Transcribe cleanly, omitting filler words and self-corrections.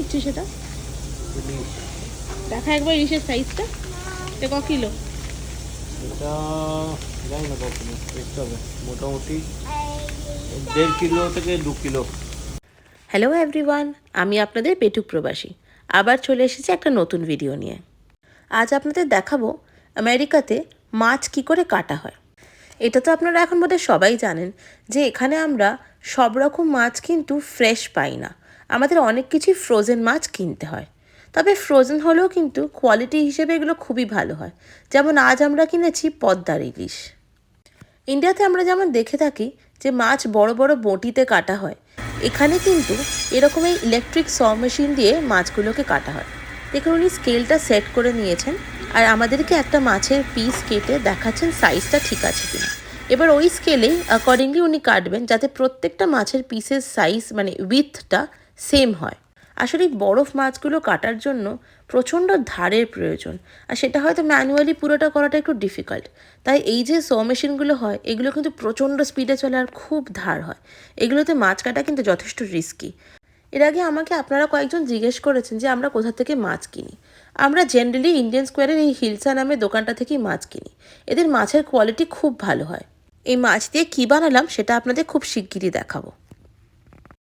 নিচ্ছে সেটা? দেখা একবার ইলিশের সাইজটা। এটা ক কিলো? এটা জানি না কখনো দেখতে হবে, মোটামুটি 1.5 কিলো থেকে 2 কিলো। হ্যালো এভরিওয়ান, আমি আপনাদের পেটুক প্রবাসী আবার চলে এসেছি একটা নতুন ভিডিও নিয়ে। আজ আপনাদের দেখাবো আমেরিকাতে মাছ কি করে কাটা হয়। এটা তো আপনারা এখন বোধহয় সবাই জানেন যে এখানে আমরা সব রকম মাছ কিন্তু ফ্রেশ পাই না, আমাদের অনেক কিছুই ফ্রোজেন মাছ কিনতে হয়। তবে ফ্রোজেন হলেও কিন্তু কোয়ালিটি হিসেবে এগুলো খুবই ভালো হয়। যেমন আজ আমরা কিনেছি পদ্মার ইলিশ। ইন্ডিয়াতে আমরা যেমন দেখে থাকি যে মাছ বড় বড় বঁটিতে কাটা হয়, এখানে কিন্তু এরকম এই ইলেকট্রিক স মেশিন দিয়ে মাছগুলোকে কাটা হয়। দেখুন উনি স্কেলটা সেট করে নিয়েছেন আর আমাদেরকে একটা মাছের পিস কেটে দেখাচ্ছেন সাইজটা ঠিক আছে কিনা। এবার ওই স্কেলেই অ্যাকর্ডিংলি উনি কাটবেন যাতে প্রত্যেকটা মাছের পিসের সাইজ মানে উইথটা সেম হয়। আসলে এই বরফ মাছগুলো কাটার জন্য প্রচণ্ড ধারের প্রয়োজন, আর সেটা হয়তো ম্যানুয়ালি পুরোটা করাটা একটু ডিফিকাল্ট। তাই এই যে স মেশিনগুলো হয় এগুলো কিন্তু প্রচণ্ড স্পিডে চলে আর খুব ধার হয়। এগুলোতে মাছ কাটা কিন্তু যথেষ্ট রিস্কি। এর আগে আমাকে আপনারা কয়েকজন জিজ্ঞেস করেছেন যে আমরা কোথা থেকে মাছ কিনি। আমরা জেনারেলি ইন্ডিয়ান স্কোয়ারের এই হিলসা নামে দোকানটা থেকেই মাছ কিনি। এদের মাছের কোয়ালিটি খুব ভালো হয়। এই মাছ দিয়ে কী বানালাম সেটা আপনাদের খুব শিগগিরই দেখাবো।